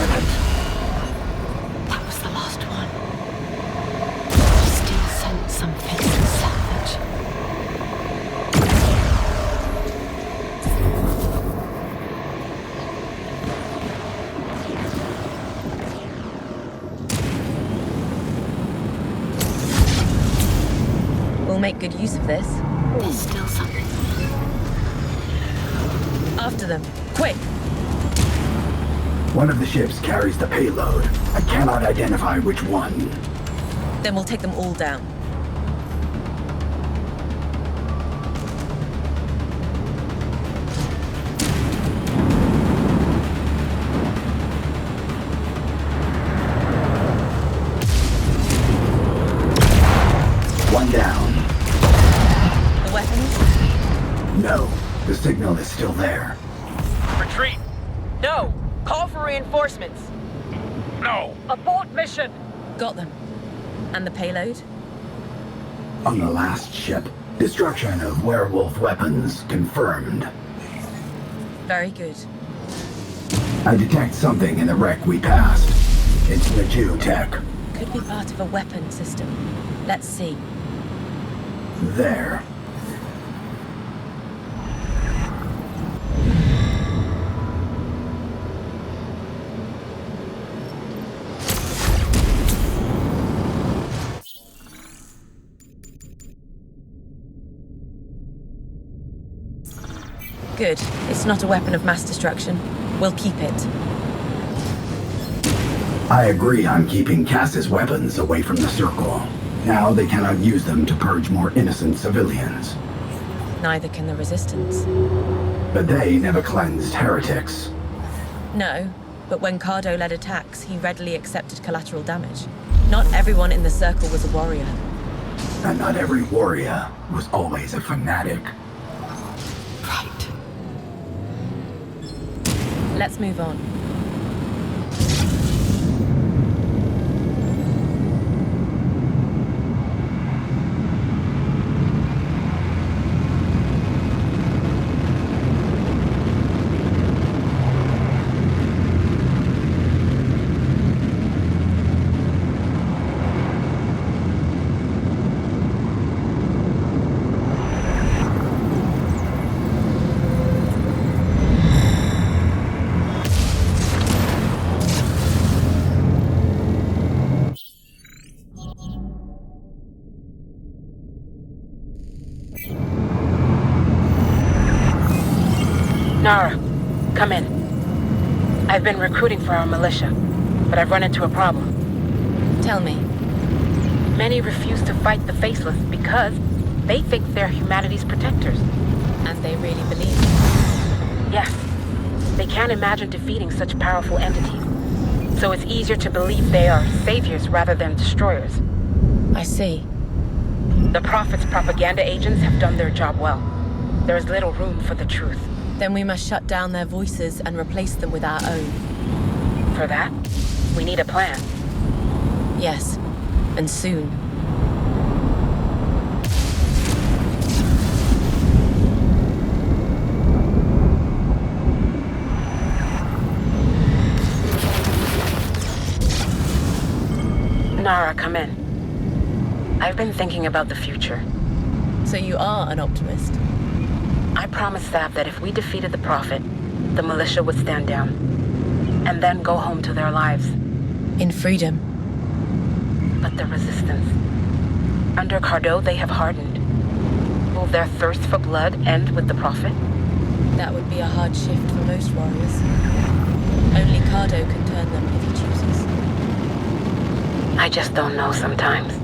minute. That was the last one. Still sense something savage. We'll make good use of this. There's still something. After them. Quick! One of the ships carries the payload. I cannot identify which one. Then we'll take them all down. One down. The weapons? No, the signal is still there. Retreat! No! Call for reinforcements! No! Abort mission! Got them. And the payload? On the last ship, destruction of werewolf weapons confirmed. Very good. I detect something in the wreck we passed. It's Naju tech. Could be part of a weapon system. Let's see. There. Good. It's not a weapon of mass destruction. We'll keep it. I agree on keeping Cass's weapons away from the Circle. Now they cannot use them to purge more innocent civilians. Neither can the Resistance. But they never cleansed heretics. No, but when Cardo led attacks, he readily accepted collateral damage. Not everyone in the Circle was a warrior. And not every warrior was always a fanatic. Right. Let's move on. Nara, come in. I've been recruiting for our militia, but I've run into a problem. Tell me. Many refuse to fight the Faceless because they think they're humanity's protectors. And they really believe. Yes, they can't imagine defeating such powerful entities. So it's easier to believe they are saviors rather than destroyers. I see. The Prophet's propaganda agents have done their job well. There is little room for the truth. Then we must shut down their voices and replace them with our own. For that, we need a plan. Yes, and soon. Nara, come in. I've been thinking about the future. So you are an optimist? I promised Sav that if we defeated the Prophet, the militia would stand down. And then go home to their lives. In freedom. But the Resistance. Under Cardo, they have hardened. Will their thirst for blood end with the Prophet? That would be a hard shift for most warriors. Only Cardo can turn them if he chooses. I just don't know sometimes.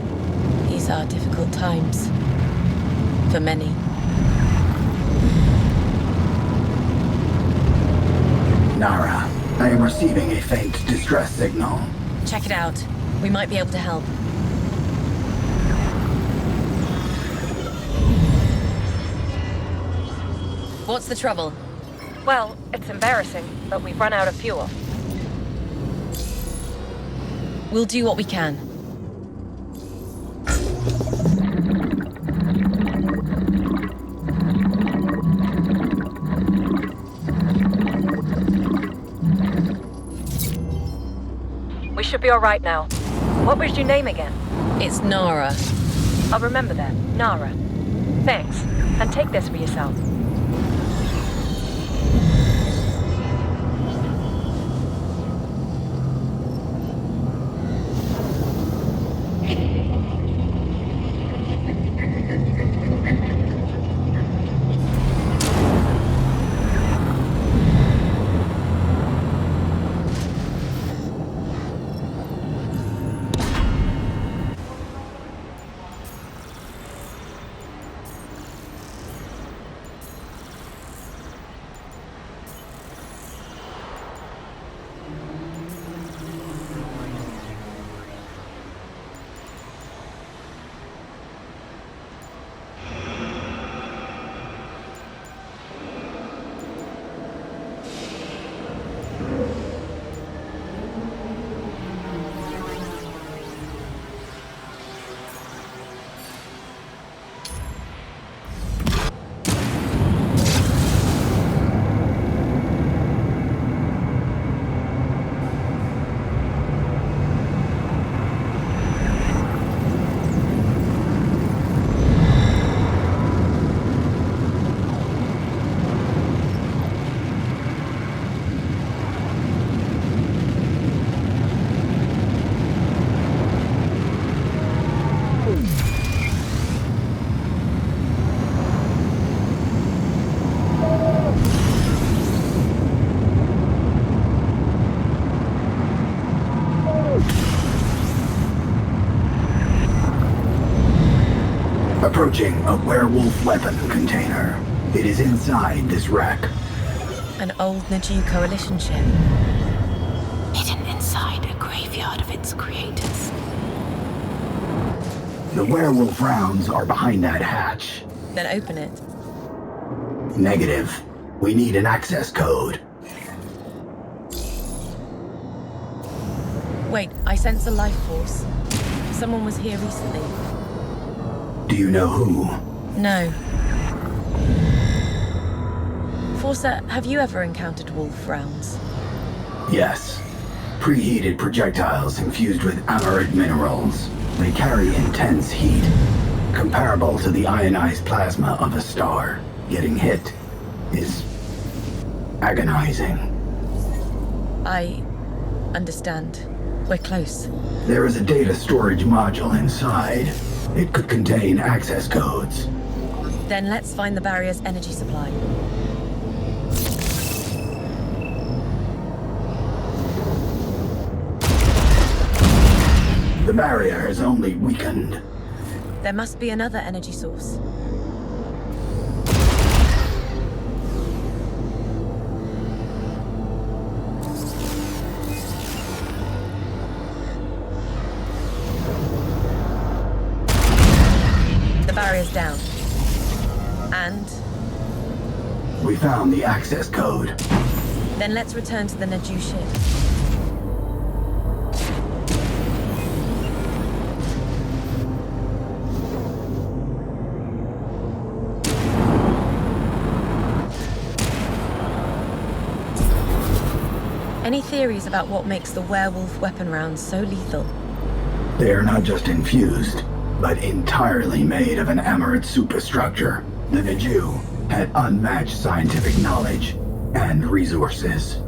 These are difficult times. For many. Nara, I am receiving a faint distress signal. Check it out. We might be able to help. What's the trouble? Well, it's embarrassing, but we've run out of fuel. We'll do what we can. We should be alright now. What was your name again? It's Nara. I'll remember that. Nara. Thanks. And take this for yourself. Approaching a werewolf weapon container. It is inside this wreck. An old Najee Coalition ship. Hidden inside a graveyard of its creators. The werewolf rounds are behind that hatch. Then open it. Negative. We need an access code. Wait, I sense a life force. Someone was here recently. Do you know who? No. Forza, have you ever encountered wolf rounds? Yes. Preheated projectiles infused with amaret minerals. They carry intense heat, comparable to the ionized plasma of a star. Getting hit is agonizing. I understand. We're close. There is a data storage module inside. It could contain access codes. Then let's find the barrier's energy supply. The barrier has only weakened. There must be another energy source. The barrier's down. And We found the access code. then let's return to the Naju ship. Any theories about what makes the werewolf weapon rounds so lethal? They are not just infused, but entirely made of an amaret superstructure. The Naju had unmatched scientific knowledge and resources.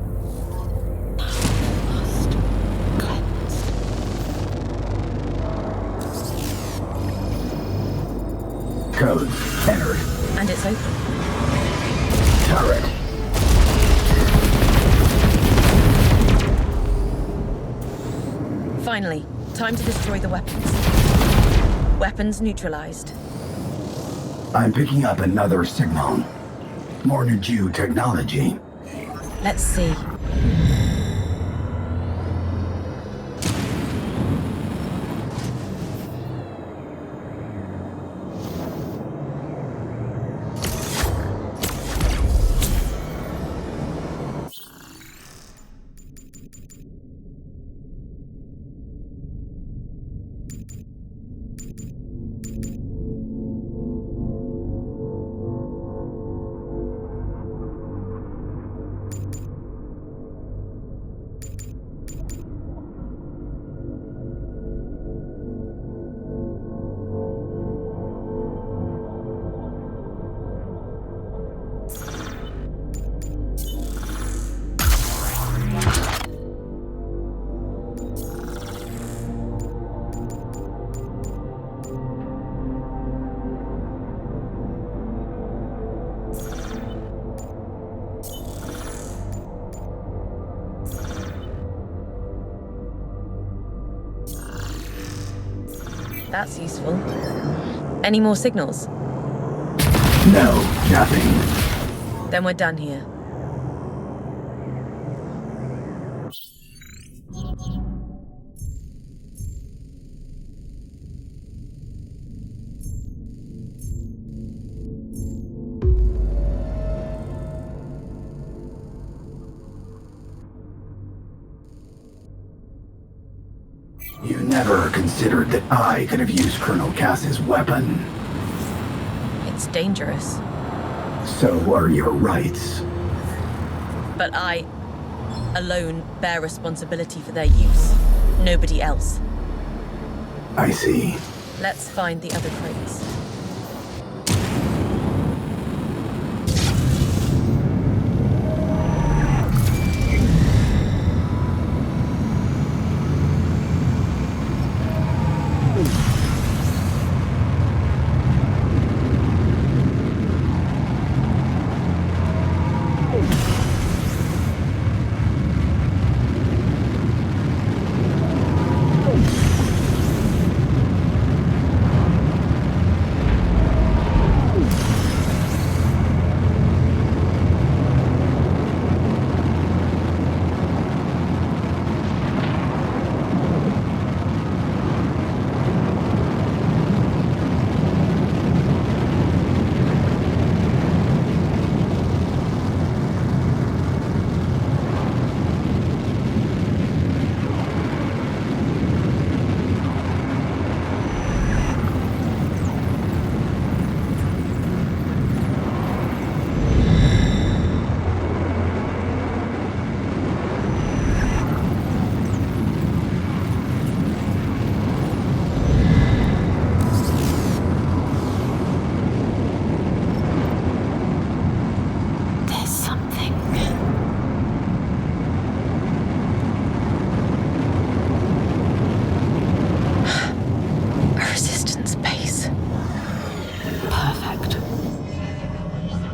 Lost. Cleansed. Code entered. And it's open. Turret. Finally, time to destroy the weapons. Weapons neutralized. I'm picking up another signal. More Naju technology. Let's see. That's useful. Any more signals? No, nothing. Then we're done here. You never considered that I could have used Colonel Cass's weapon. It's dangerous. So are your rights. But I, alone, bear responsibility for their use. Nobody else. I see. Let's find the other crates. There's something. A resistance base. Perfect.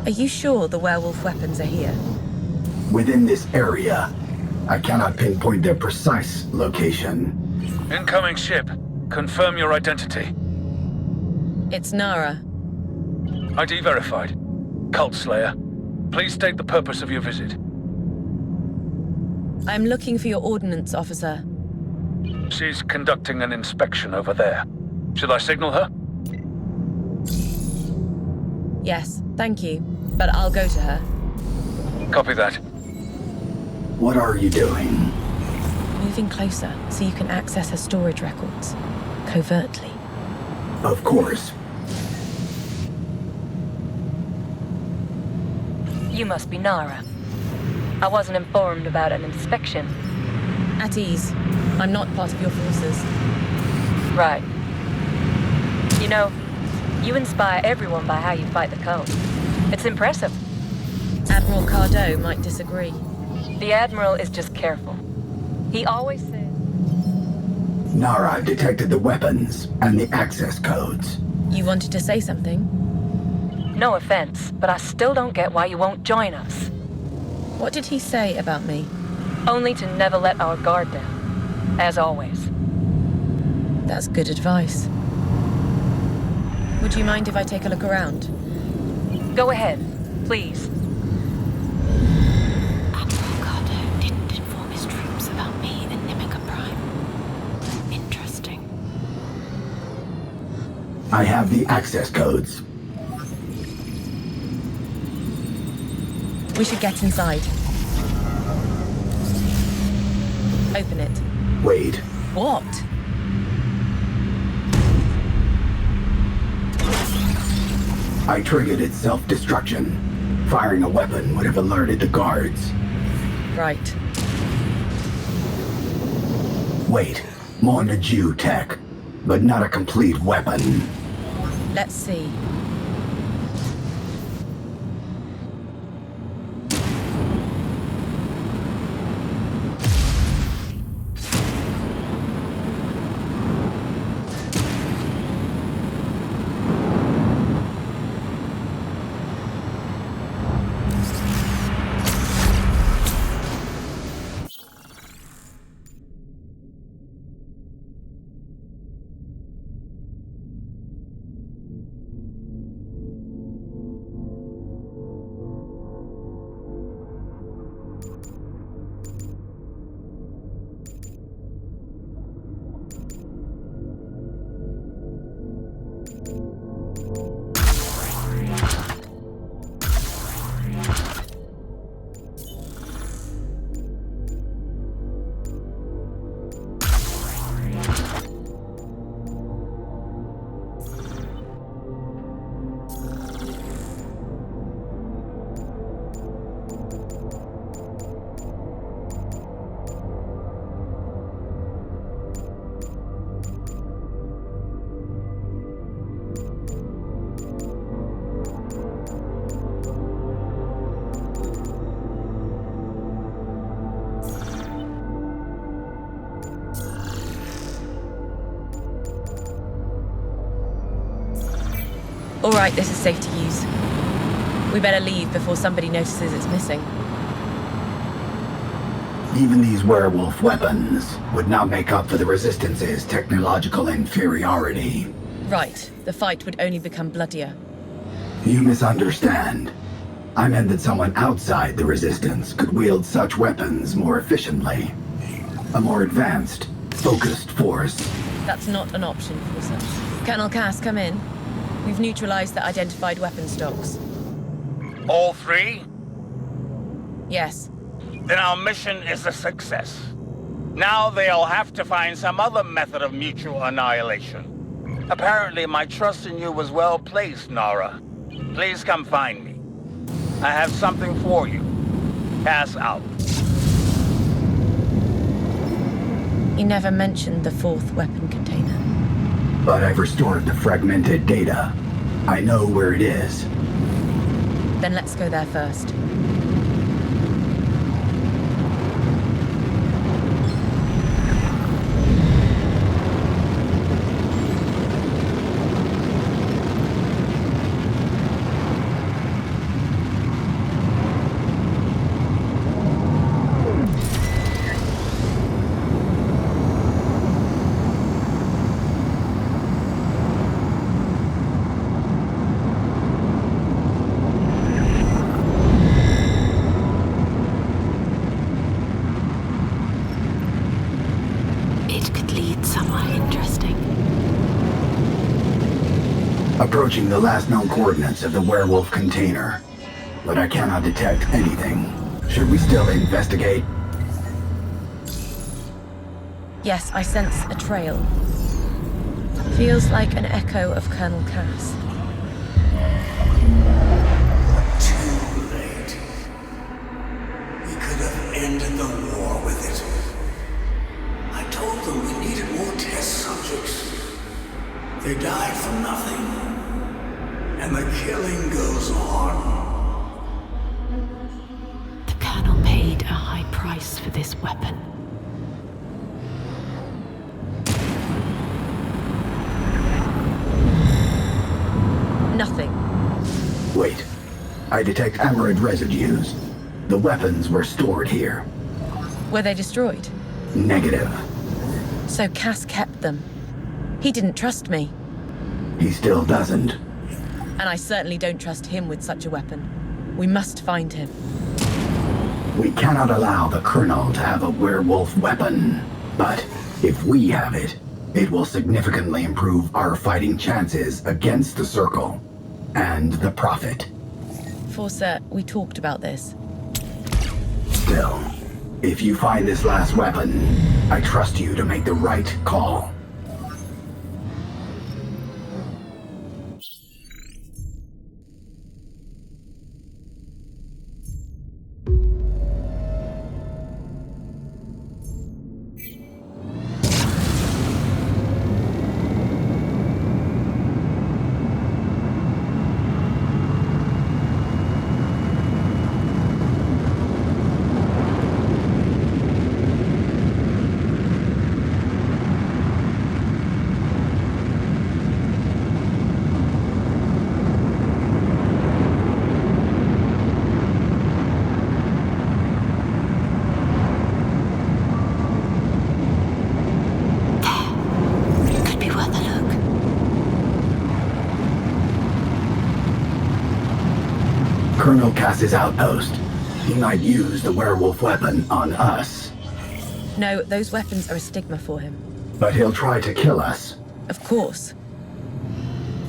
Are you sure the werewolf weapons are here? Within this area, I cannot pinpoint their precise location. Incoming ship. Confirm your identity. It's Nara. ID verified. Cult Slayer. Please state the purpose of your visit. I'm looking for your ordnance officer. She's conducting an inspection over there. Should I signal her? Yes, thank you. But I'll go to her. Copy that. What are you doing? Moving closer so you can access her storage records. Covertly. Of course. You must be Nara. I wasn't informed about an inspection. At ease. I'm not part of your forces. Right. You know, you inspire everyone by how you fight the cult. It's impressive. Admiral Cardo might disagree. The Admiral is just careful. He always says... Nara detected the weapons and the access codes. You wanted to say something? No offense, but I still don't get why you won't join us. What did he say about me? Only to never let our guard down. As always. That's good advice. Would you mind if I take a look around? Go ahead, please. Admiral Cardo didn't inform his troops about me and Nimica Prime. Interesting. I have the access codes. We should get inside. Open it. Wait. What? I triggered its self-destruction. Firing a weapon would have alerted the guards. Right. Wait. More Najuu tech, but not a complete weapon. Let's see. All right, this is safe to use. We better leave before somebody notices it's missing. Even these werewolf weapons would not make up for the Resistance's technological inferiority. Right, the fight would only become bloodier. You misunderstand. I meant that someone outside the Resistance could wield such weapons more efficiently. A more advanced, focused force. That's not an option, Forcer. Colonel Cass, come in. We've neutralized the identified weapon stocks. All three? Yes. Then our mission is a success. Now they'll have to find some other method of mutual annihilation. Apparently my trust in you was well placed, Nara. Please come find me. I have something for you. Pass out. He never mentioned the fourth weapon container. But I've restored the fragmented data. I know where it is. Then let's go there first. It could lead somewhere interesting. Approaching the last known coordinates of the werewolf container. But I cannot detect anything. Should we still investigate? Yes, I sense a trail. Feels like an echo of Colonel Cass. Too late. We could have ended the war with it. I told them we needed more test subjects. They died for nothing. And the killing goes on. The Colonel paid a high price for this weapon. Nothing. Wait. I detect Amarid residues. The weapons were stored here. Were they destroyed? Negative. So Cass kept them. He didn't trust me. He still doesn't. And I certainly don't trust him with such a weapon. We must find him. We cannot allow the Colonel to have a werewolf weapon. But if we have it, it will significantly improve our fighting chances against the Circle. And the Prophet. Forcer, we talked about this. Still, if you find this last weapon, I trust you to make the right call. Could be worth a look. Colonel Cass's outpost. He might use the werewolf weapon on us. No, those weapons are a stigma for him. But he'll try to kill us. Of course.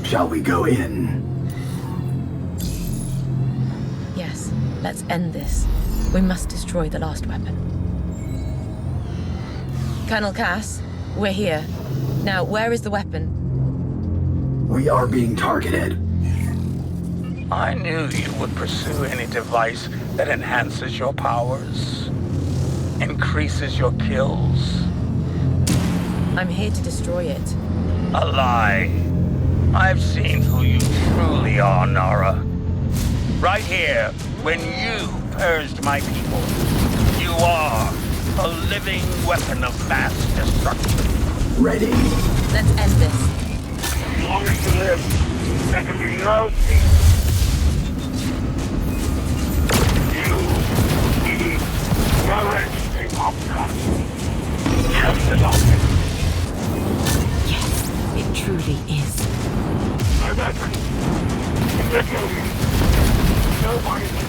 Shall we go in? Yes, let's end this. We must destroy the last weapon. Colonel Cass, we're here. Now, where is the weapon? We are being targeted. I knew you would pursue any device that enhances your powers, increases your kills. I'm here to destroy it. A lie. I've seen who you truly are, Nara. Right here, when you purged my people, you are a living weapon of mass destruction. Ready? Let's end this. As long as you live, There can be no peace. You need correcting outcomes. Just as often. Yes, it truly is. My weapon. Literally. Nobody can.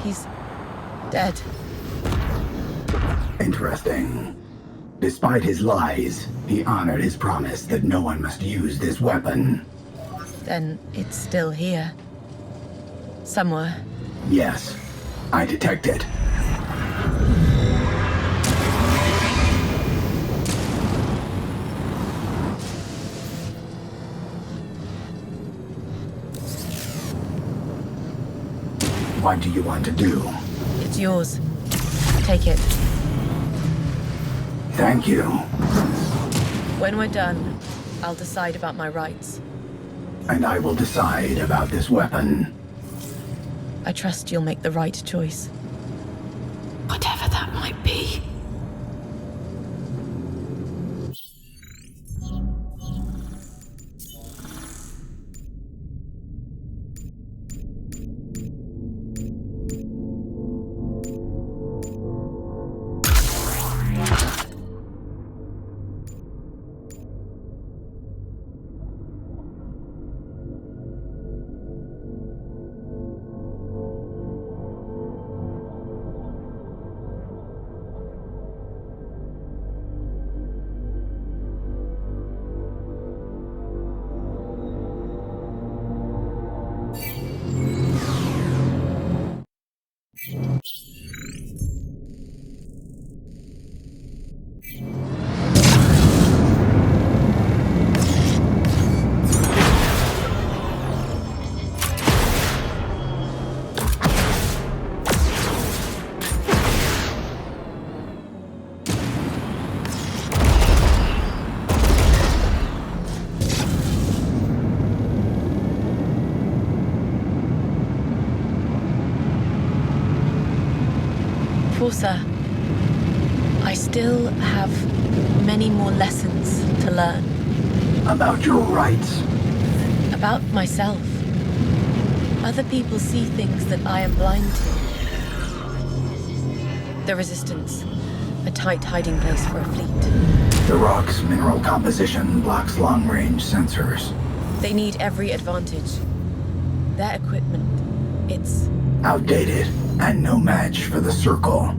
He's dead. Interesting. Despite his lies, he honored his promise that no one must use this weapon. Then it's still here. Somewhere. Yes, I detect it. What do you want to do? It's yours. Take it. Thank you. When we're done, I'll decide about my rights. And I will decide about this weapon. I trust you'll make the right choice. Whatever that might be. Forza, I still have many more lessons to learn. About your rights. About myself. Other people see things that I am blind to. The Resistance. A tight hiding place for a fleet. The rock's mineral composition blocks long-range sensors. They need every advantage. Their equipment, it's... Outdated and no match for the Circle.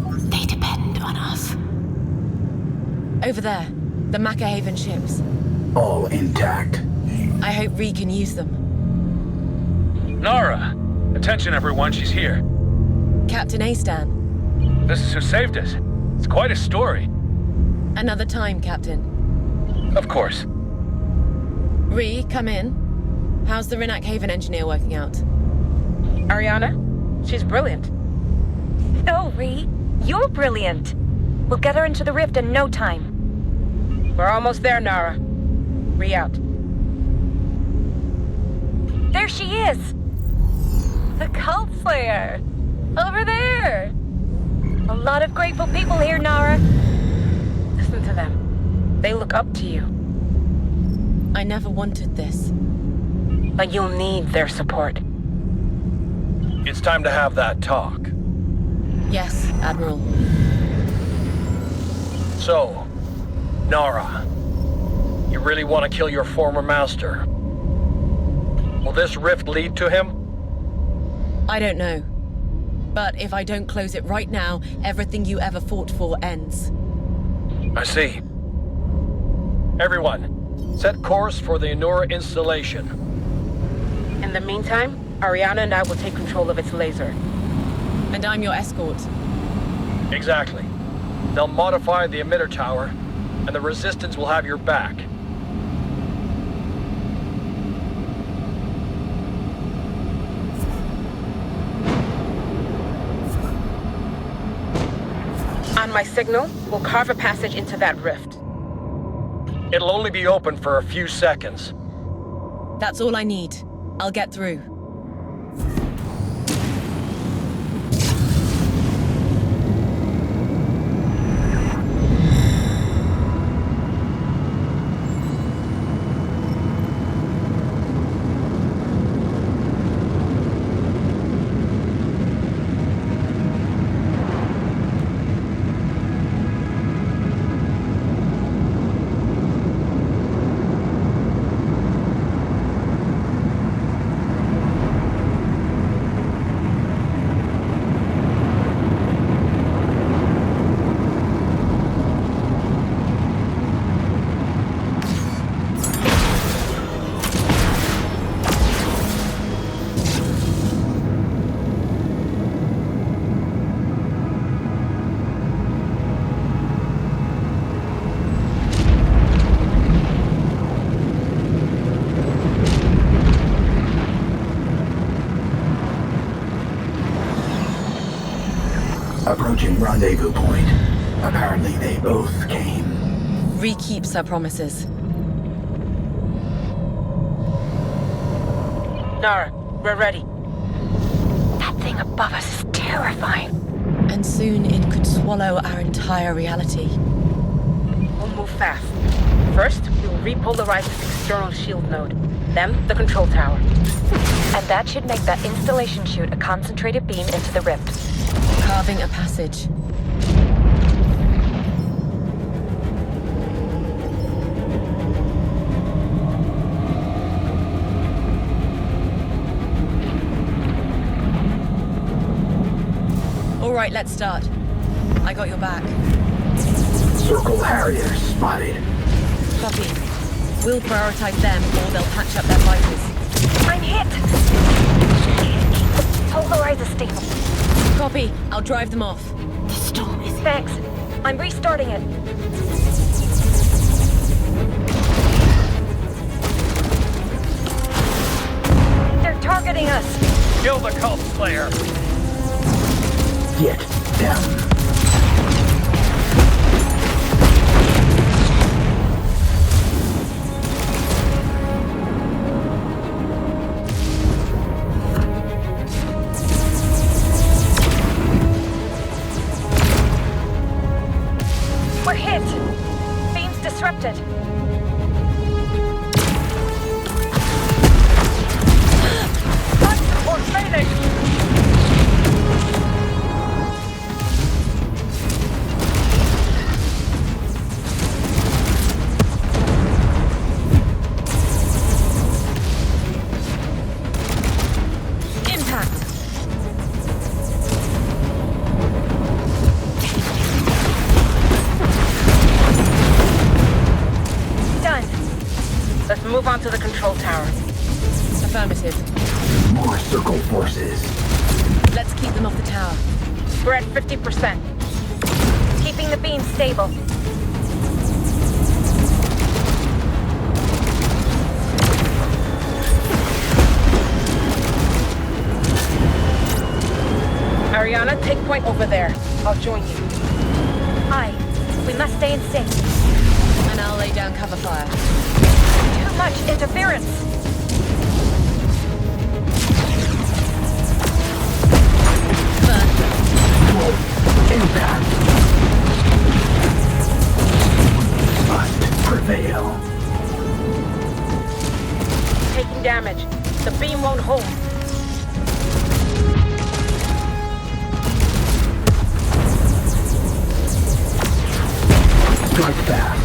They depend on us. Over there, the Macahaven ships. All intact. I hope Ree can use them. Nara! Attention, everyone, she's here. Captain Astan. This is who saved us. It's quite a story. Another time, Captain. Of course. Ree, come in. How's the Rinnak Haven engineer working out? Ariana? She's brilliant. No, Ree. You're brilliant. We'll get her into the rift in no time. We're almost there, Nara. Re out. There she is! The Cult Slayer! Over there! A lot of grateful people here, Nara. Listen to them. They look up to you. I never wanted this. But you'll need their support. It's time to have that talk. Yes, Admiral. So, Nara, you really want to kill your former master? Will this rift lead to him? I don't know. But if I don't close it right now, everything you ever fought for ends. I see. Everyone, set course for the Enura installation. In the meantime, Ariana and I will take control of its laser. And I'm your escort. Exactly. They'll modify the emitter tower, and the Resistance will have your back. On my signal, we'll carve a passage into that rift. It'll only be open for a few seconds. That's all I need. I'll get through. Approaching rendezvous point. Apparently they both came. Ree keeps her promises. Nara, we're ready. That thing above us is terrifying. And soon it could swallow our entire reality. We'll move fast. First, we will repolarize this external shield node. Then, the control tower. And that should make that installation shoot a concentrated beam into the rift. Carving a passage. All right, let's start. I got your back. Circle Harriers spotted. Copy. We'll prioritize them or they'll patch up their fighters. I'm hit! Polarize is stable. Copy. I'll drive them off. The storm is... Thanks. I'm restarting it. They're targeting us. Kill the Cult Slayer. Get them. We're hit. Beam's disrupted. Life support failing. Impact. Done. Let's move on to the control tower. Affirmative. More circle forces. Let's keep them off the tower. We're at 50%. Keeping the beam stable. Ariana, take point over there. I'll join you. Aye. We must stay in sync. And I'll lay down cover fire. Too much interference. Burn. Impact. Must prevail. Taking damage. The beam won't hold. Strike fast.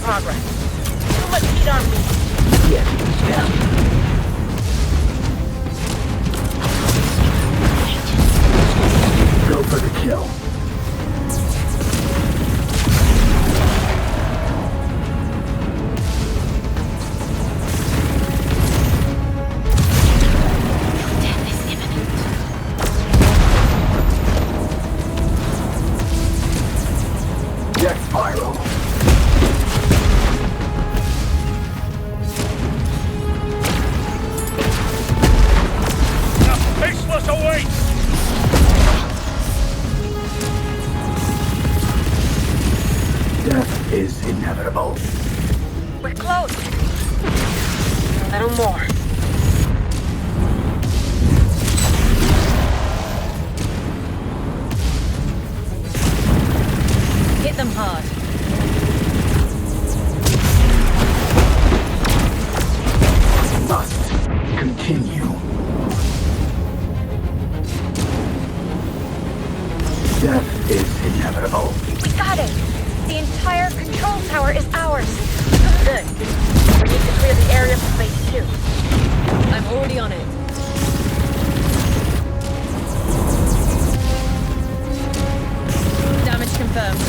progress. Too much heat on me. Yes, yeah. Go for the kill. Death is imminent. Jet spiral. Faceless awaits! Death is inevitable. We're close. A little more. Hit them hard. Must continue. Death is inevitable. We got it! The entire control tower is ours. Good. We need to clear the area for phase 2. I'm already on it. Damage confirmed.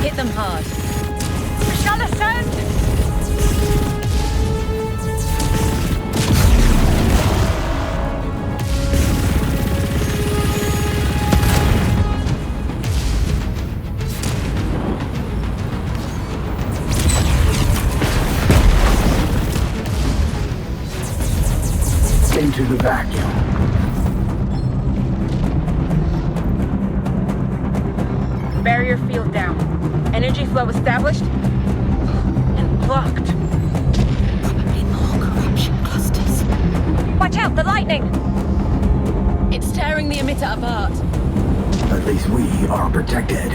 Hit them hard. We shall ascend! Into the vacuum. Barrier field down. Energy flow established. And blocked. Probably more corruption clusters. Watch out, the lightning! It's tearing the emitter apart. At least we are protected.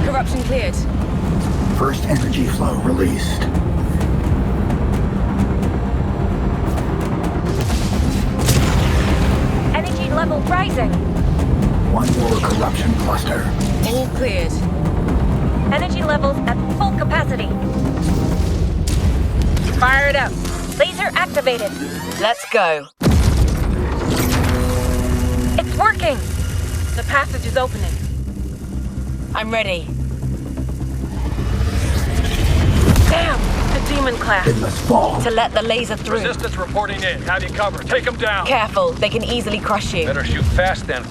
Corruption cleared. First energy flow released. Energy level rising. One more corruption cluster. All cleared. Energy levels at full capacity. Fire it up. Laser activated. Let's go. It's working! The passage is opening. I'm ready. Damn! The demon class. It must fall. To let the laser through. Resistance reporting in. Have you covered. Take them down. Careful, they can easily crush you. Better shoot fast then.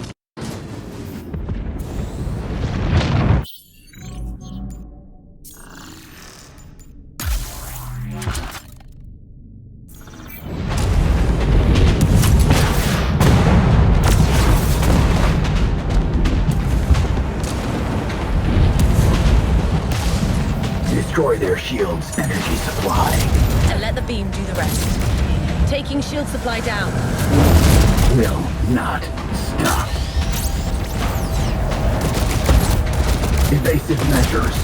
Destroy their shield's energy supply. And let the beam do the rest. Taking shield supply down. Will not stop. Evasive measures.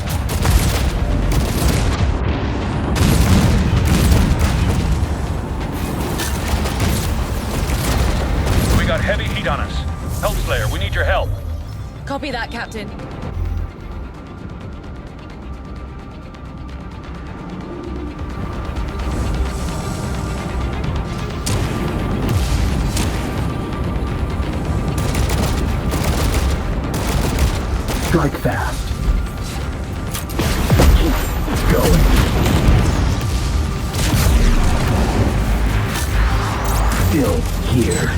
We got heavy heat on us. Hellslayer, we need your help. Copy that, Captain. Strike fast. Keep going. Still here.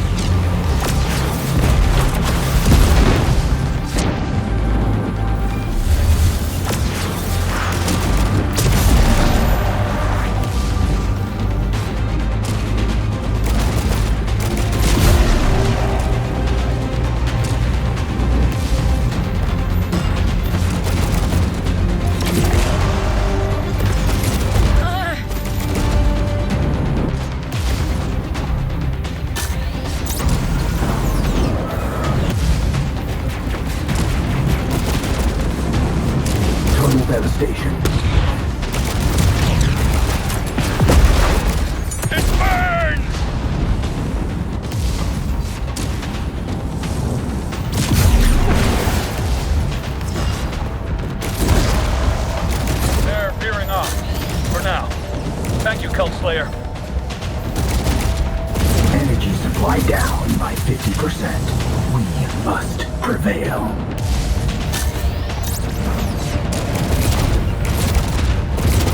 We must prevail.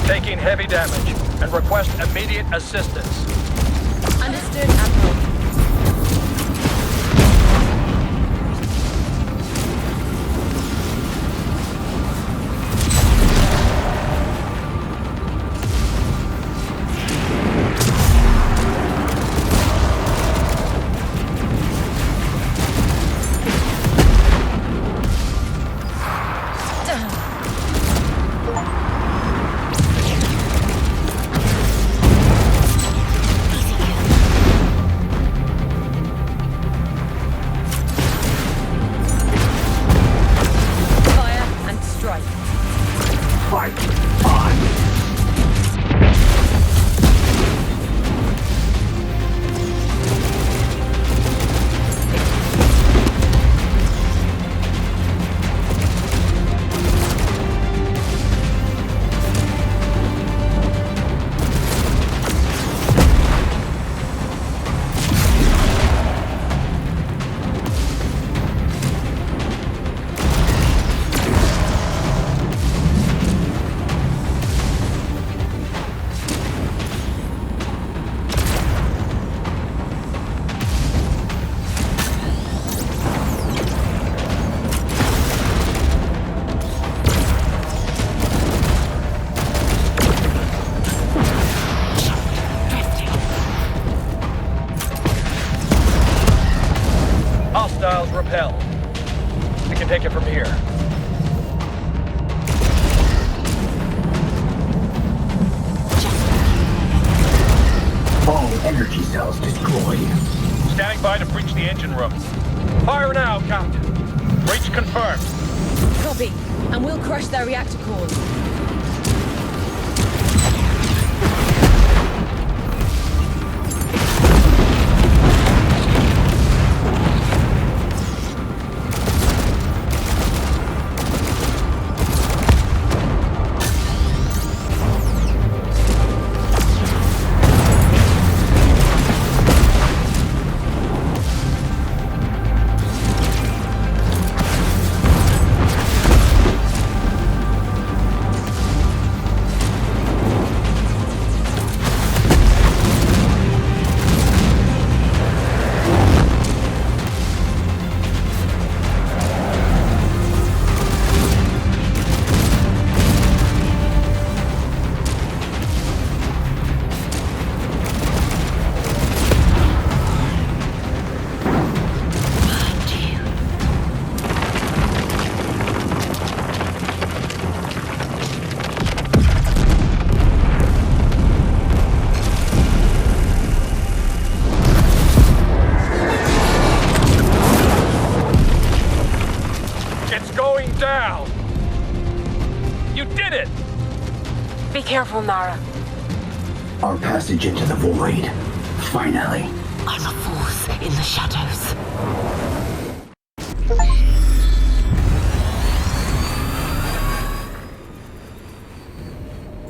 Taking heavy damage and request immediate assistance. Understood, Admiral. Hostiles repelled. We can take it from here. All energy cells destroyed. Standing by to breach the engine room. Fire now, Captain. Breach confirmed. Copy. And we'll crush their reactor cores. Down! You did it! Be careful, Nara. Our passage into the void. Finally. I'm a force in the shadows.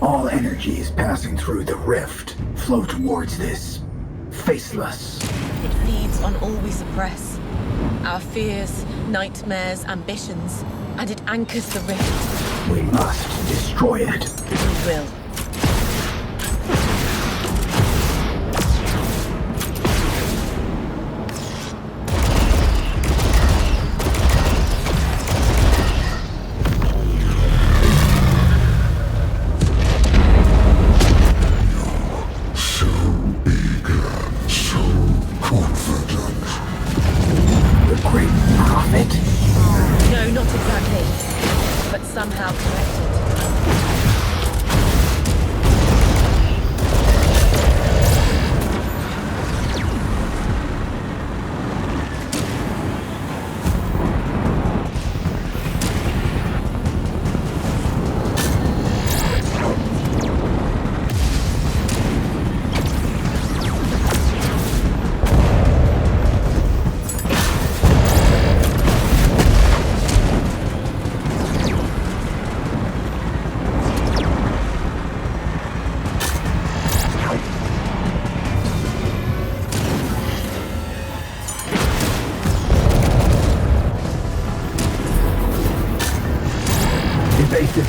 All energies passing through the rift flow towards this faceless. It feeds on all we suppress. Our fears, nightmares, ambitions. And it anchors the rift. We must destroy it. We will. So eager, so confident. The great prophet? No, not exactly. But somehow connected.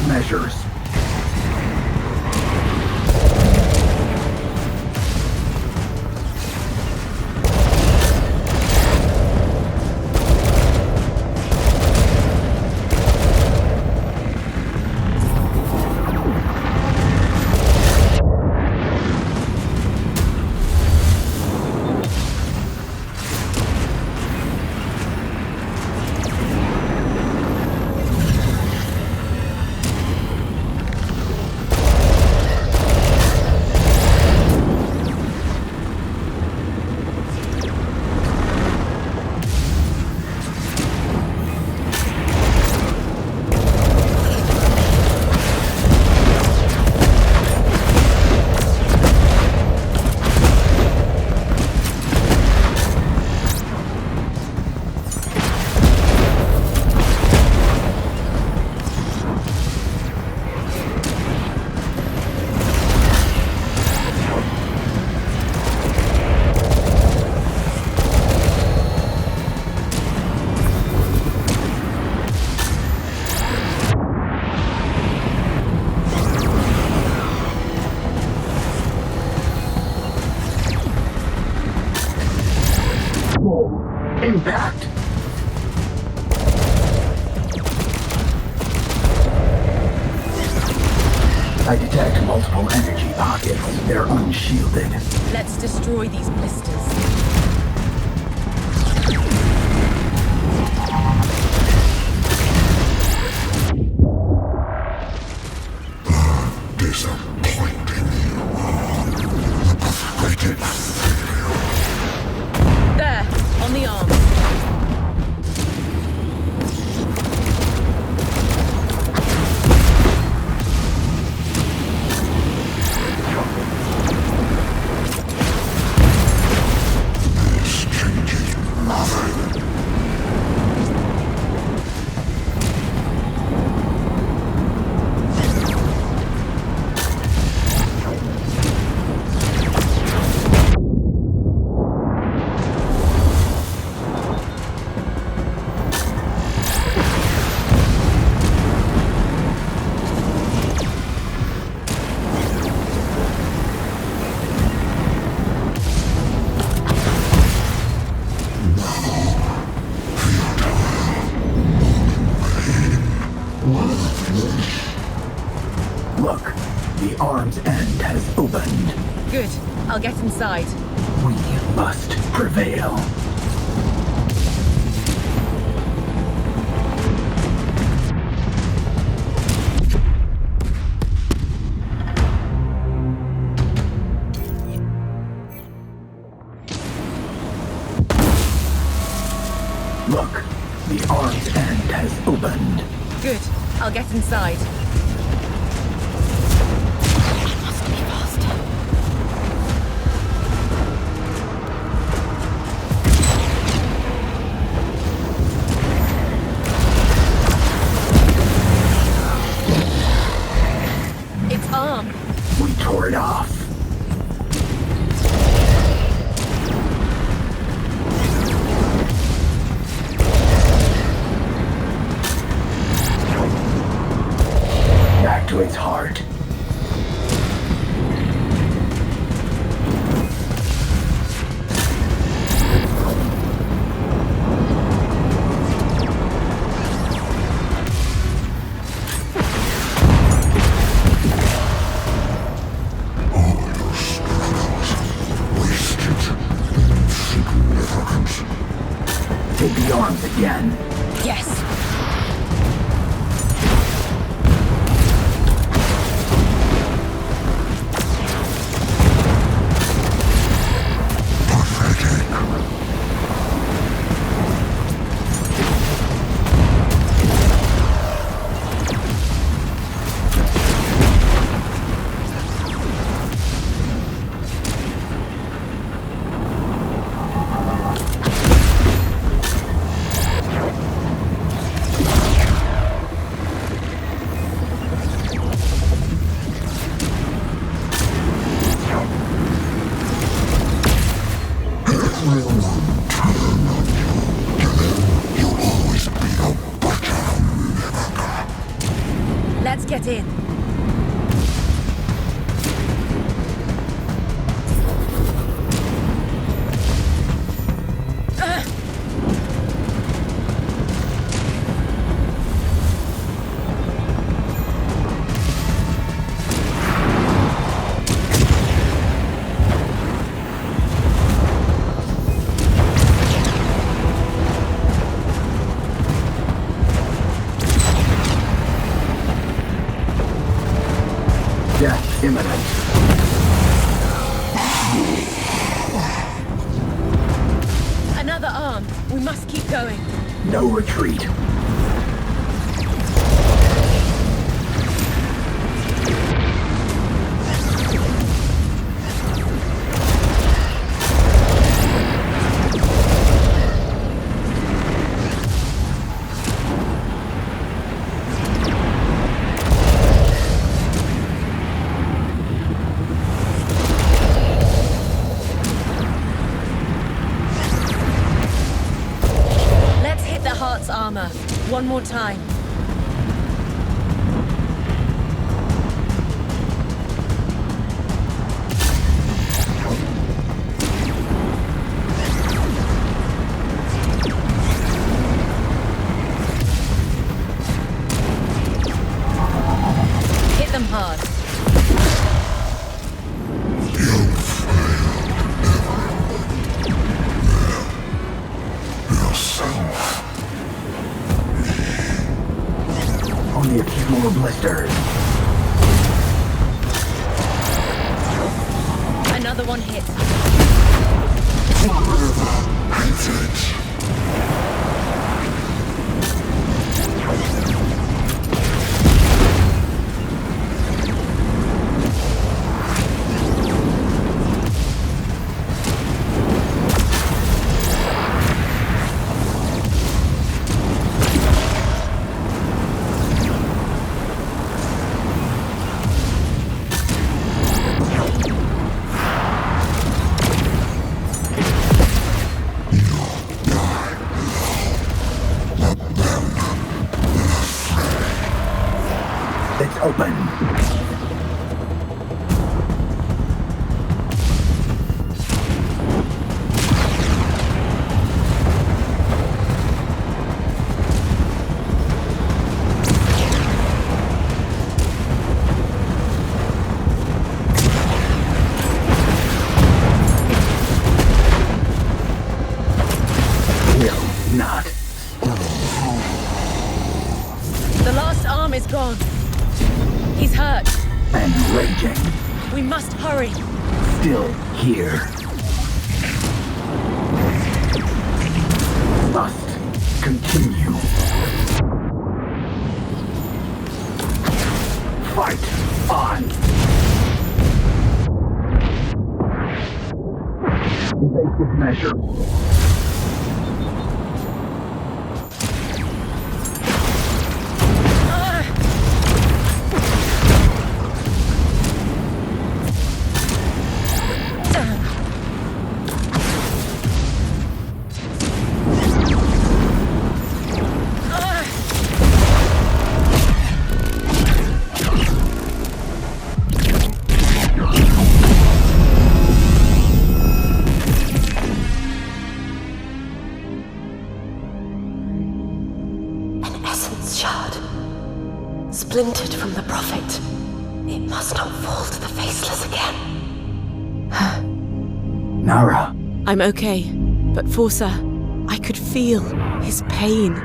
measures. Impact! I detect multiple energy pockets. They're unshielded. Let's destroy these blisters. Disappointing you are. The pathetic failure. There, on the arm. This changes nothing. Look, the arm's end has opened. Good. I'll get inside. We must prevail. Look, the arm's end has opened. Good. I'll get inside. I must be faster. Its arm. We tore it off. Back to its heart. All your struggles wasted in insignificance. Take the arms again. Yes. in. Death imminent. Another arm. We must keep going. No retreat. Let's hit the Heart's armor. One more time. Hit them hard. Only a few more blisters. Another one hit. It's open. Will not. The last arm is gone. He's hurt. And raging. We must hurry. Still here. Must continue. Fight on. Evasive measure. An essence shard. Splintered from the Prophet. It must not fall to the Faceless again. Nara. I'm okay, but Forsa, I could feel his pain.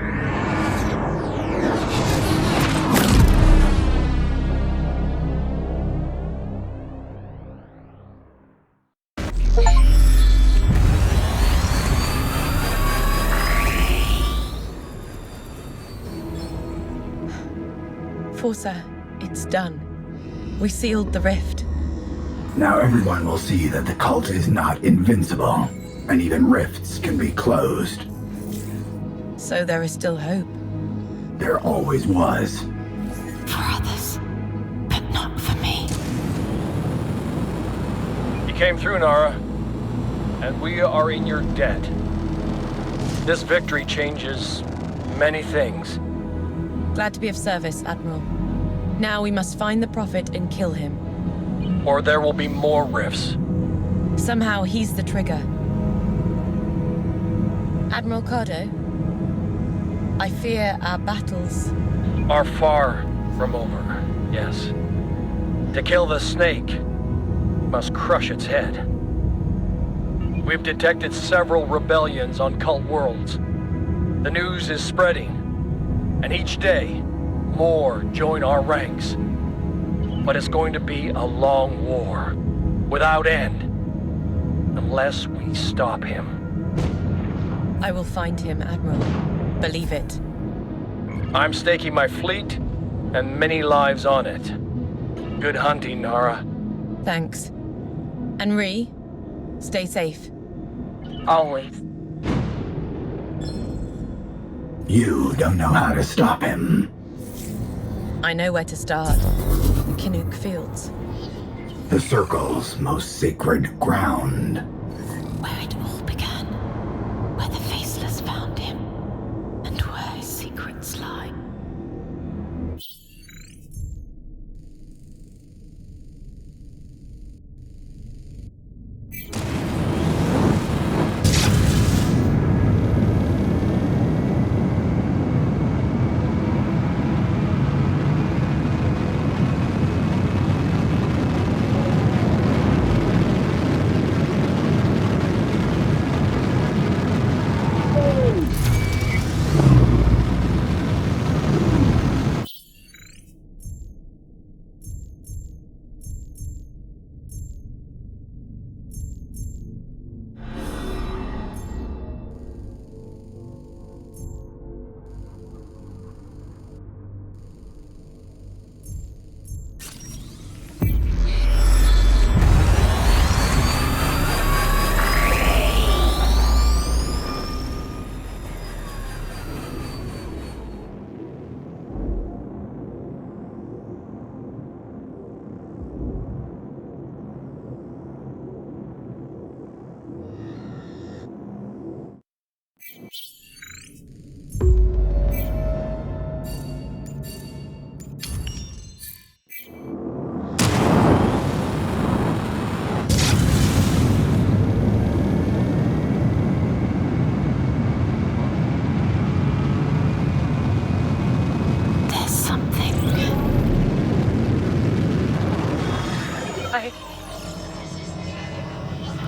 Forsa, it's done. We sealed the rift. Now everyone will see that the cult is not invincible, and even rifts can be closed. So there is still hope. There always was. For others, but not for me. You came through, Nara, and we are in your debt. This victory changes many things. Glad to be of service, Admiral. Now we must find the Prophet and kill him. Or there will be more rifts. Somehow he's the trigger. Admiral Cardo, I fear our battles. Are far from over, yes. To kill the snake, we must crush its head. We've detected several rebellions on cult worlds. The news is spreading, and each day, more join our ranks. But it's going to be a long war, without end, unless we stop him. I will find him, Admiral. Believe it. I'm staking my fleet and many lives on it. Good hunting, Nara. Thanks. And Ree, stay safe. Always. You don't know how to stop him. I know where to start. Kinnook Fields. The Circle's most sacred ground. Where it all began. Where the Faceless found him. And where his secrets lie.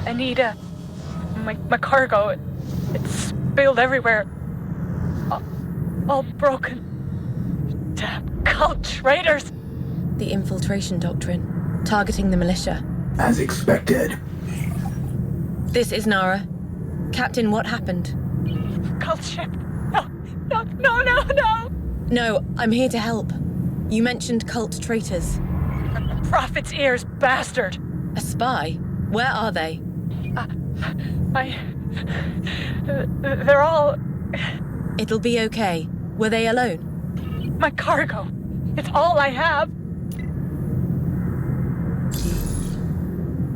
Anita, my cargo, it's spilled everywhere. All broken. Damn cult traitors! The infiltration doctrine, targeting the militia. As expected. This is Nara. Captain, what happened? Cult ship. No. No, I'm here to help. You mentioned cult traitors. Prophet's ears, bastard! A spy? Where are they? They're all... It'll be okay. Were they alone? My cargo. It's all I have.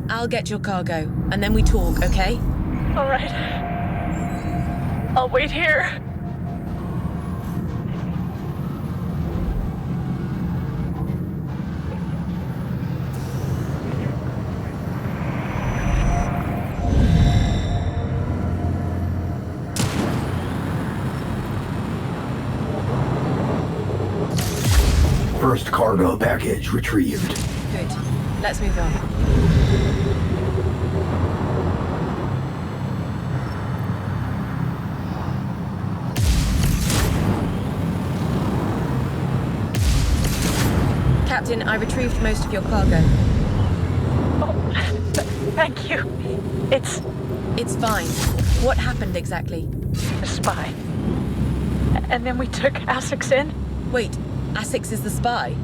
I'll get your cargo, and then we talk, okay? All right. I'll wait here. First cargo package retrieved. Good. Let's move on. Captain, I retrieved most of your cargo. Oh, thank you. It's fine. What happened exactly? A spy. And then we took Essex in. Wait, Essex is the spy?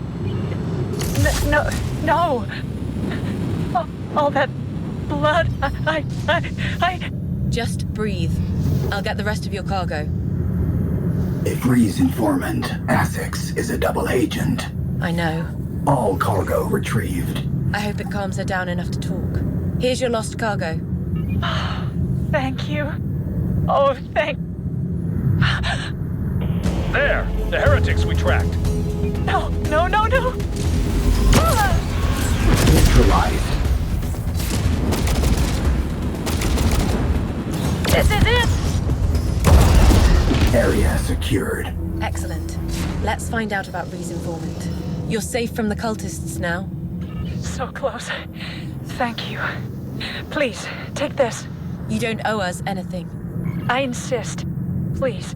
No. All that blood. I... Just breathe. I'll get the rest of your cargo. If Ree's informant, Essex, is a double agent. I know. All cargo retrieved. I hope it calms her down enough to talk. Here's your lost cargo. Thank you. Oh, thank... There! The heretics we tracked. No. neutralized. This is it! Area secured. Excellent. Let's find out about Ree's informant. You're safe from the cultists now? So close. Thank you. Please, take this. You don't owe us anything. I insist. Please.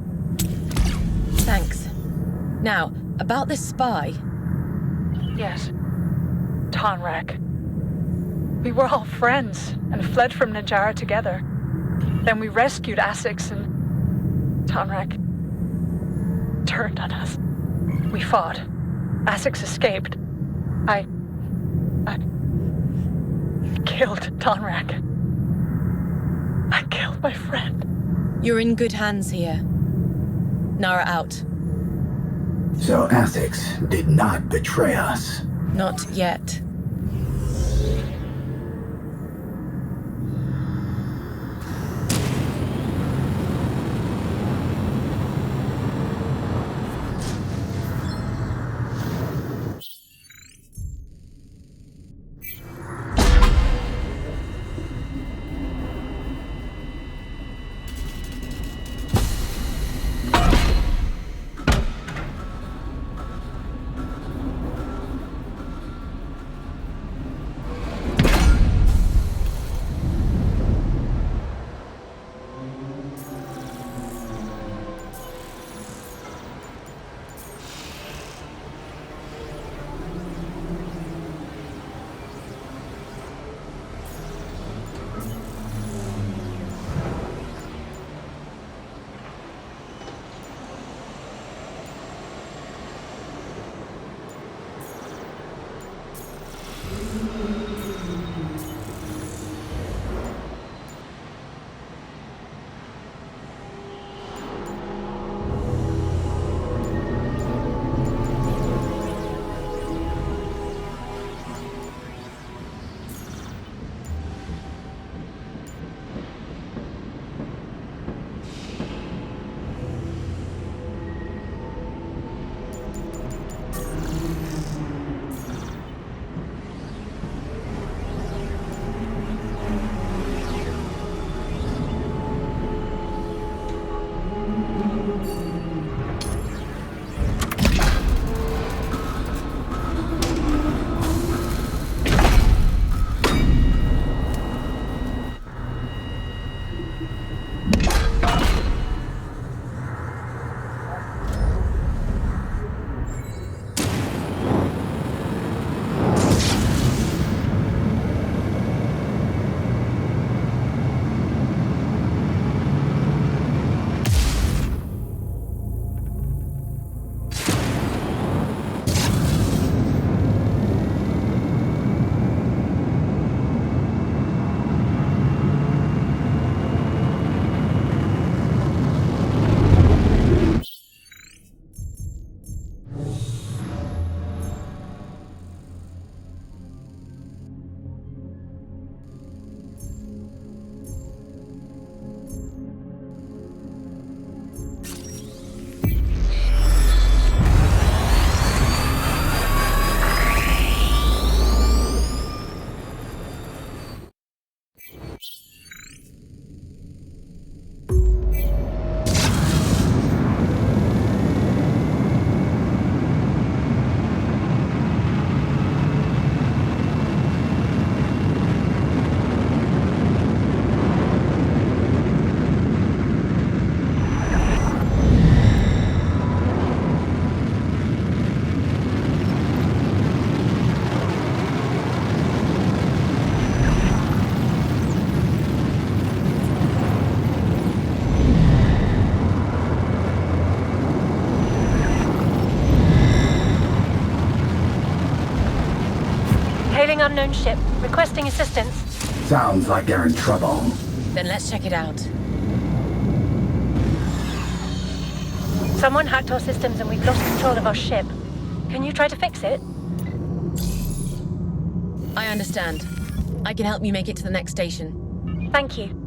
Thanks. Now, about this spy. Yes. Tonrak. We were all friends and fled from Najara together. Then we rescued Essex and Tonrak turned on us. We fought. Essex escaped. I killed Tonrak. I killed my friend. You're in good hands here. Nara out. So Essex did not betray us. Not yet. Unknown ship, requesting assistance. Sounds like they're in trouble. Then let's check it out. Someone hacked our systems and we've lost control of our ship. Can you try to fix it? I understand. I can help you make it to the next station. Thank you.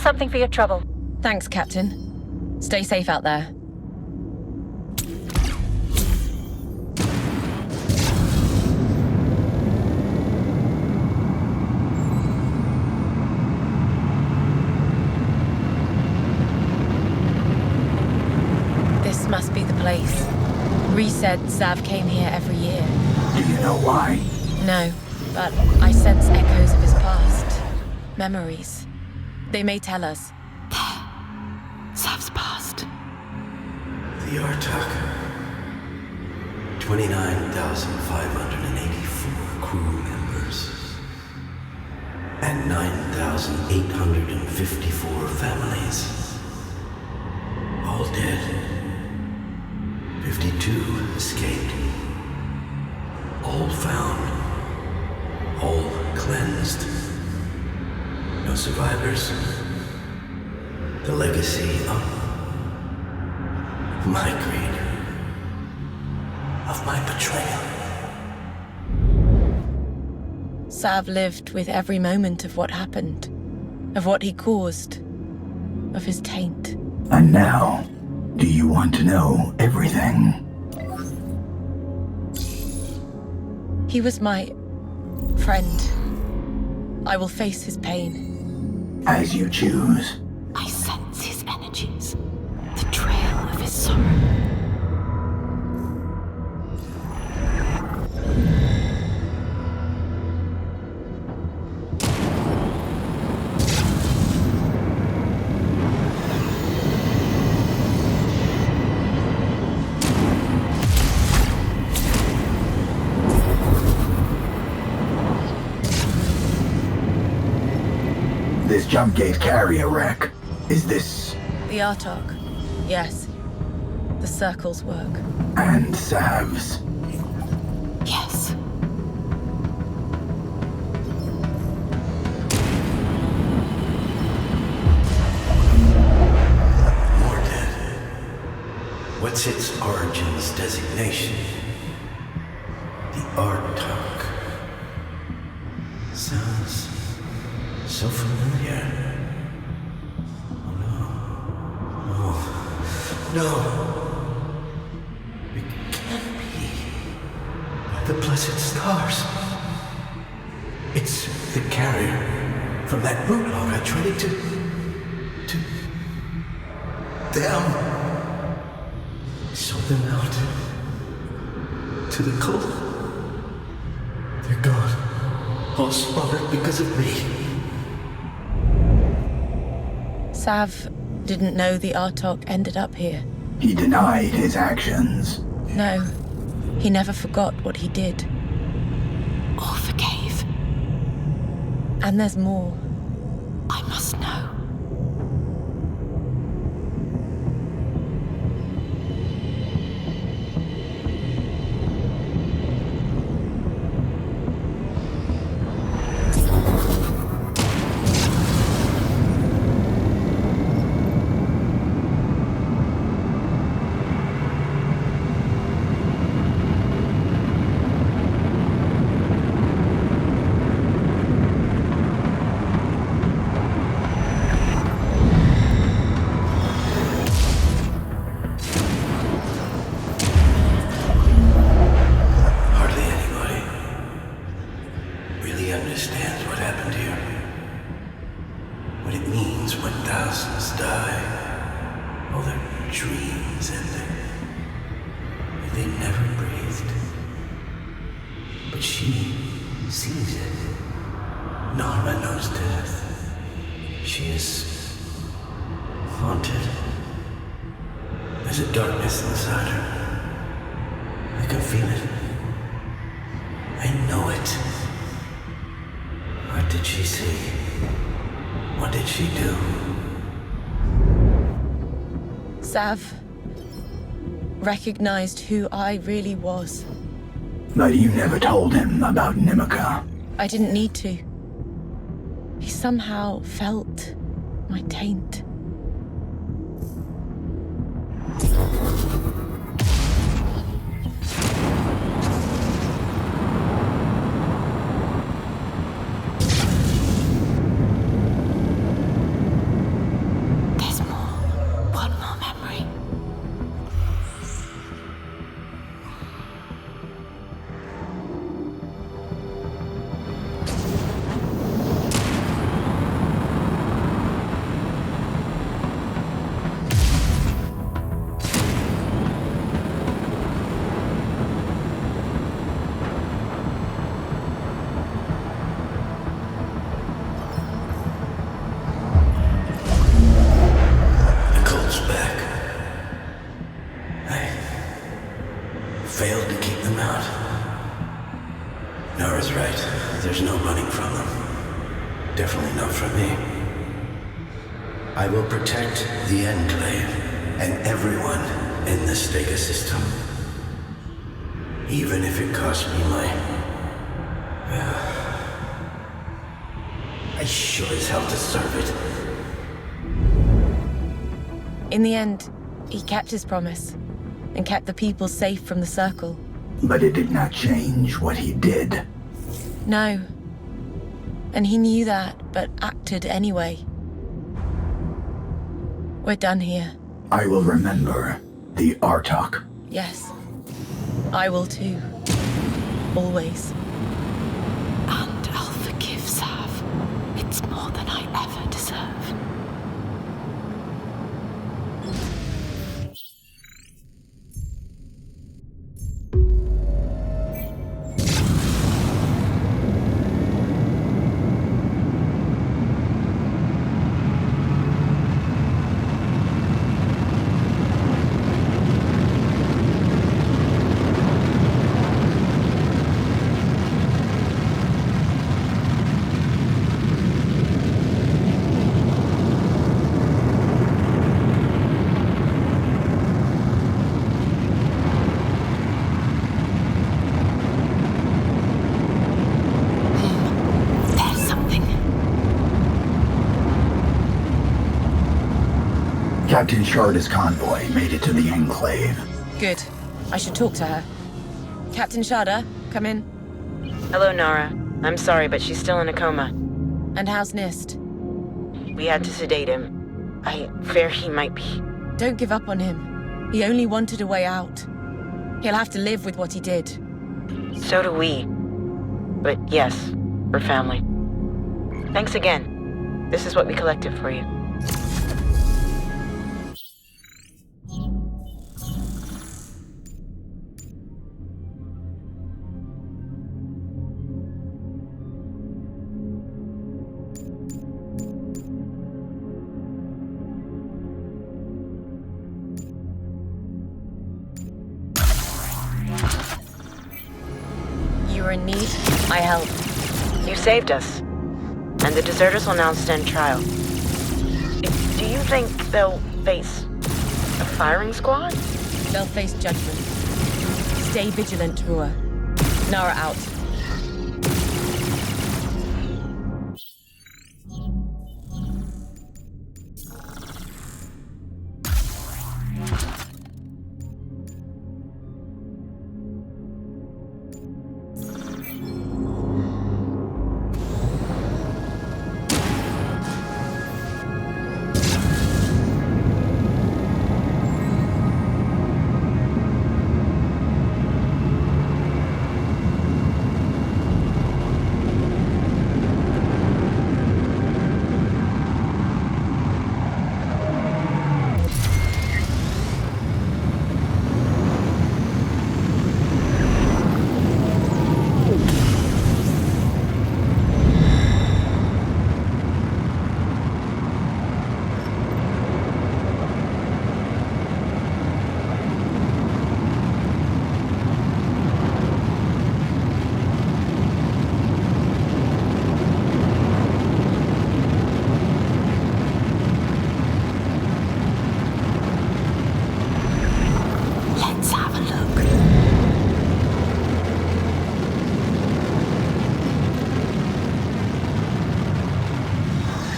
Here's something for your trouble. Thanks, Captain. Stay safe out there. This must be the place. Rhys said Zav came here every year. Do you know why? No, but I sense echoes of his past. Memories. They may tell us. Zav's past. The Artok. 29,584 crew members. And 9,854 families. All dead. 52 escaped. All found. All cleansed. No survivors. The legacy of my greed. Of my betrayal. Zav lived with every moment of what happened. Of what he caused. Of his taint. And now, do you want to know everything? He was my friend. I will face his pain. As you choose. I sense his energies. The trail of his sorrow. This jump gate carrier wreck. Is this... The Artok. Yes. The Circle's work. and Zav's? Yes. Mordad. What's its origins designation? The Artok. Sounds so familiar. Oh no. Oh. No. It can't be. The blessed stars. It's the carrier from that root log I traded to them. Sold them out to the cult. They're gone. All slaughtered because of me. Zav didn't know the Artok ended up here. He denied his actions. No, he never forgot what he did. Or forgave. And there's more. I must know. Hardly anybody really understands what happened here. What it means when thousands die. All their dreams ended. They never breathed. But she sees it. Nara knows death. She is haunted. There's a darkness inside her. I can feel it. I know it. What did she see? What did she do? Zav recognized who I really was. But you never told him about Nimica. I didn't need to. He somehow felt my taint. Failed to keep them out. Nora's right. There's no running from them. Definitely not from me. I will protect the Enclave and everyone in the Stega system. Even if it costs me my... I sure as hell deserve it. In the end, he kept his promise and kept the people safe from the Circle. But it did not change what he did. No. And he knew that, but acted anyway. We're done here. I will remember the Artok. Yes. I will too. Always. And I'll forgive Sav. It's more than I ever deserve. Captain Sharda's convoy made it to the Enclave. Good. I should talk to her. Captain Sharda, come in. Hello, Nara. I'm sorry, but she's still in a coma. And how's Nist? We had to sedate him. I fear he might be. Don't give up on him. He only wanted a way out. He'll have to live with what he did. So do we. But yes, we're family. Thanks again. This is what we collected for you. You were in need, I helped. You saved us. And the deserters will now stand trial. Do you think they'll face a firing squad? They'll face judgment. Stay vigilant, Rua. Nara out.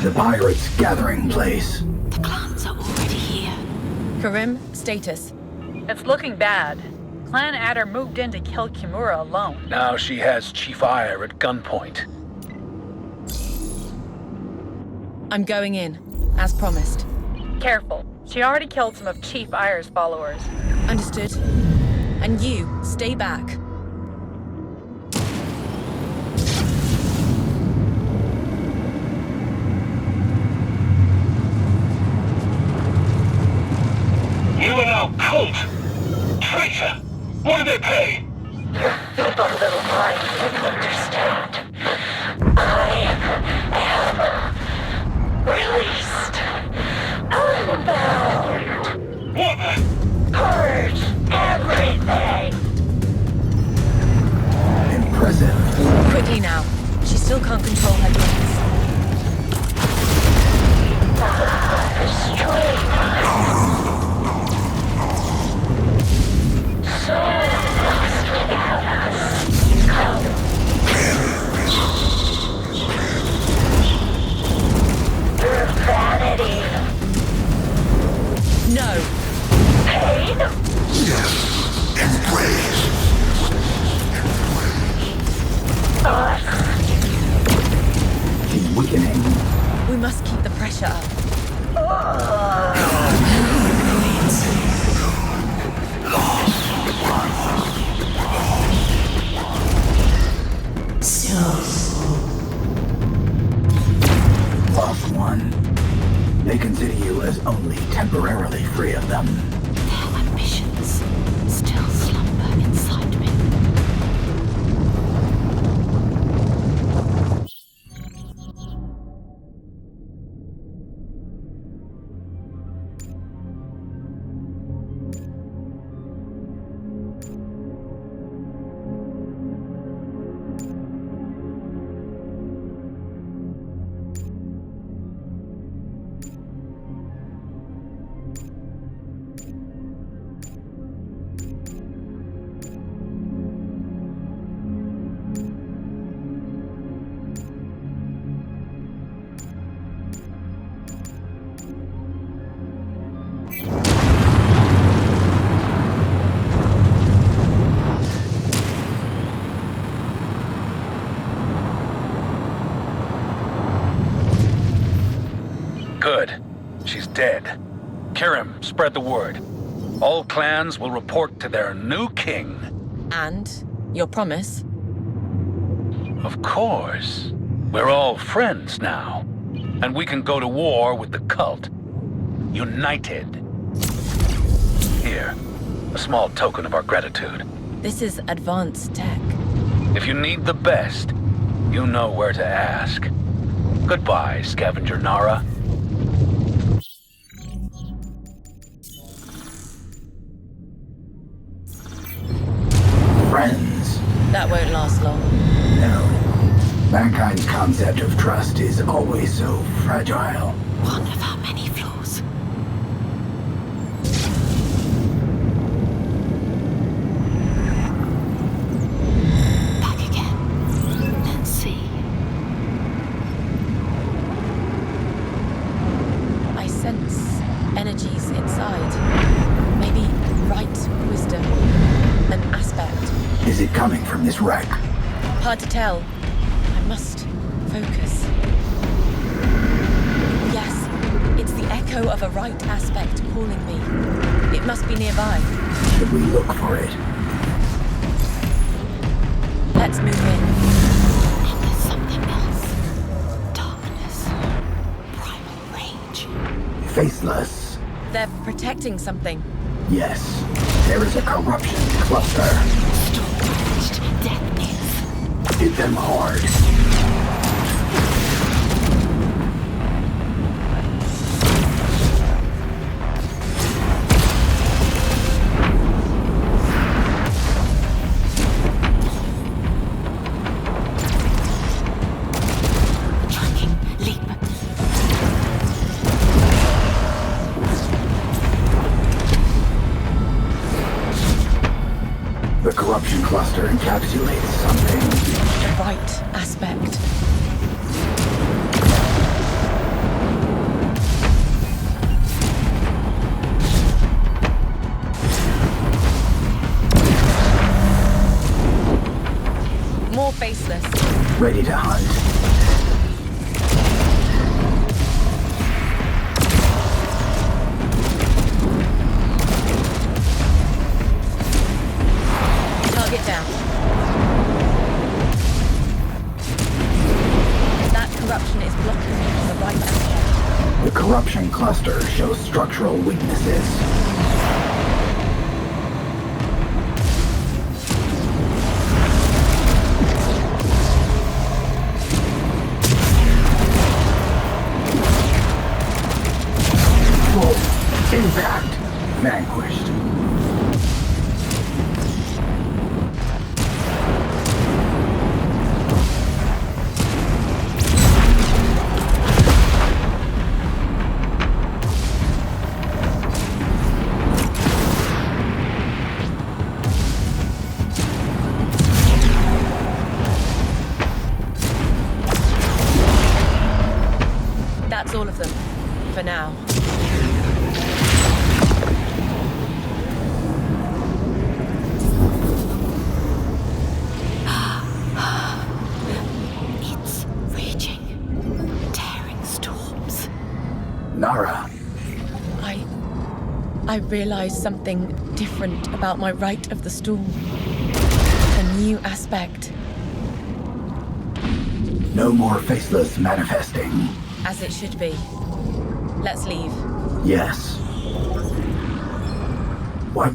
The pirates' gathering place. The clans are already here. Karim, status. It's looking bad. Clan Adder moved in to kill Kimura alone. Now she has Chief Ire at gunpoint. I'm going in, as promised. Careful. She already killed some of Chief Ire's followers. Understood. And you, stay back. You are now cult! Traitor! What did they pay? Your feeble little mind didn't understand. I am released. Unbound. What the? Purged. Quickly now. She still can't control her dreams. No. She's weakening. We must keep the pressure up. Lost one. They consider you as only temporarily free of them. Their ambitions still slumber inside me. Good. She's dead. Kirim, spread the word. All clans will report to their new king. And your promise? Of course. We're all friends now. And we can go to war with the cult. United. Here, a small token of our gratitude. This is advanced tech. If you need the best, you know where to ask. Goodbye, Scavenger Nara. Friends. That won't last long. No. Mankind's concept of trust is always so fragile. One of our many flaws. Back again. Let's see. I sense energies inside. Maybe right wisdom. An aspect. Is it coming from this wreck? Hard to tell. I must focus. Yes, it's the echo of a right aspect calling me. It must be nearby. Should we look for it? Let's move in. And there's something else. Darkness. Primal rage. Faceless. They're protecting something. Yes. There is a corruption cluster. Storm-ravaged death is. Hit them hard. Tracking. Leap. The corruption cluster encapsulates something. The right aspect. More faceless. Ready to hunt. Target down. That corruption is blocking me from the right aspect. The corruption cluster shows structural weaknesses. Whoa. Impact. Vanquished. That's all of them. For now. It's raging. Tearing storms. Nara, I realized something different about my rite of the storm. A new aspect. no more faceless manifesting. As it should be. Let's leave. Yes. What?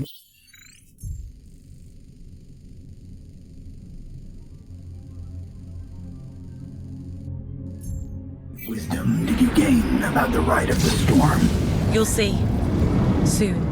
Wisdom did you gain about the rite of the storm? You'll see. Soon.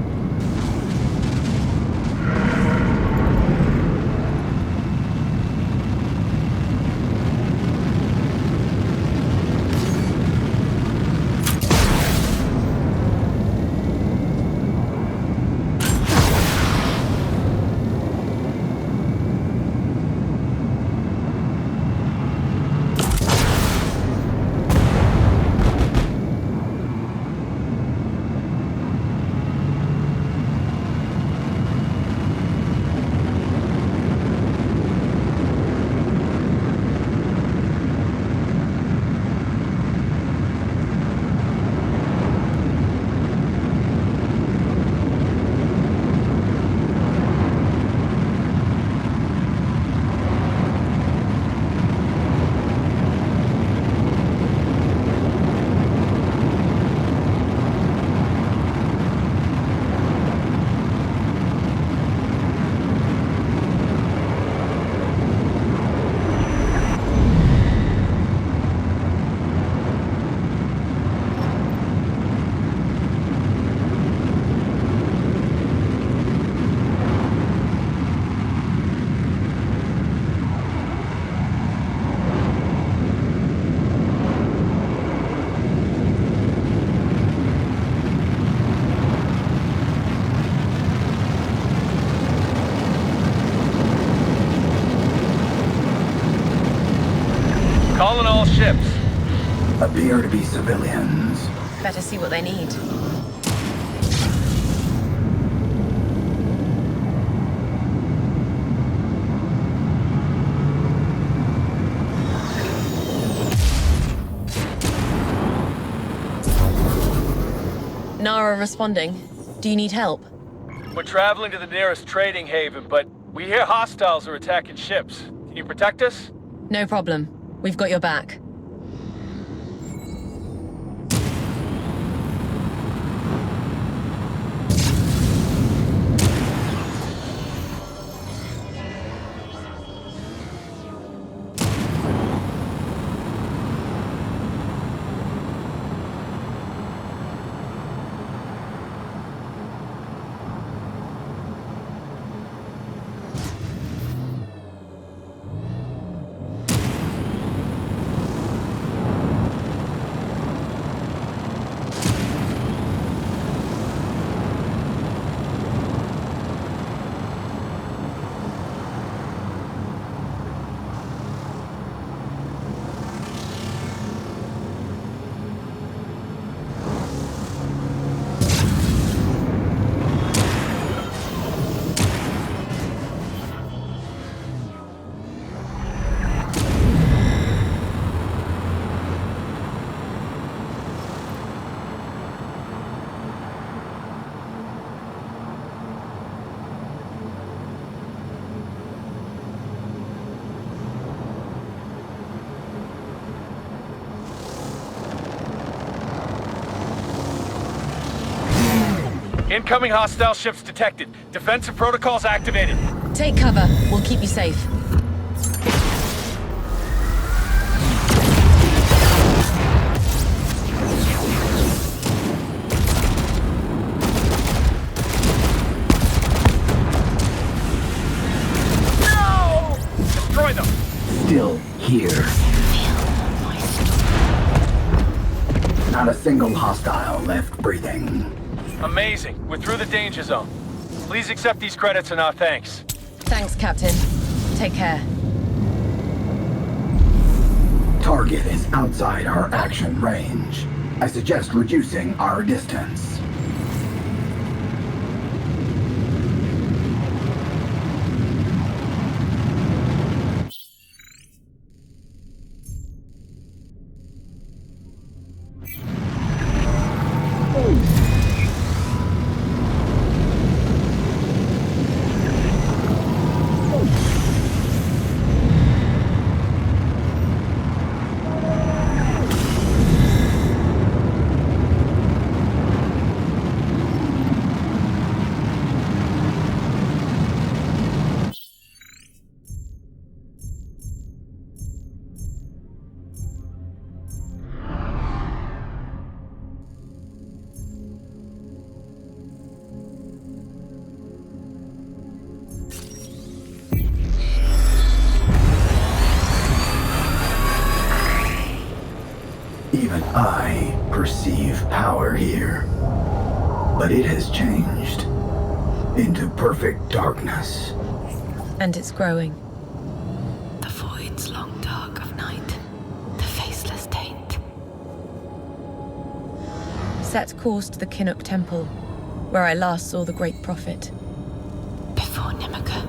Calling all ships. Appear to be civilians. Better see what they need. Nara responding. Do you need help? We're traveling to the nearest trading haven, but we hear hostiles are attacking ships. Can you protect us? No problem. We've got your back. Incoming hostile ships detected. Defensive protocols activated. Take cover. We'll keep you safe. No! Destroy them! Still here. Not a single hostile left breathing. Amazing. We're through the danger zone. Please accept these credits and our thanks. Thanks, Captain. Take care. Target is outside our action range. I suggest reducing our distance. Even I perceive power here. But it has changed into perfect darkness. And it's growing. The void's long dark of night. The faceless taint. Set course to the Kinnock Temple, where I last saw the Great Prophet. Before Nimica.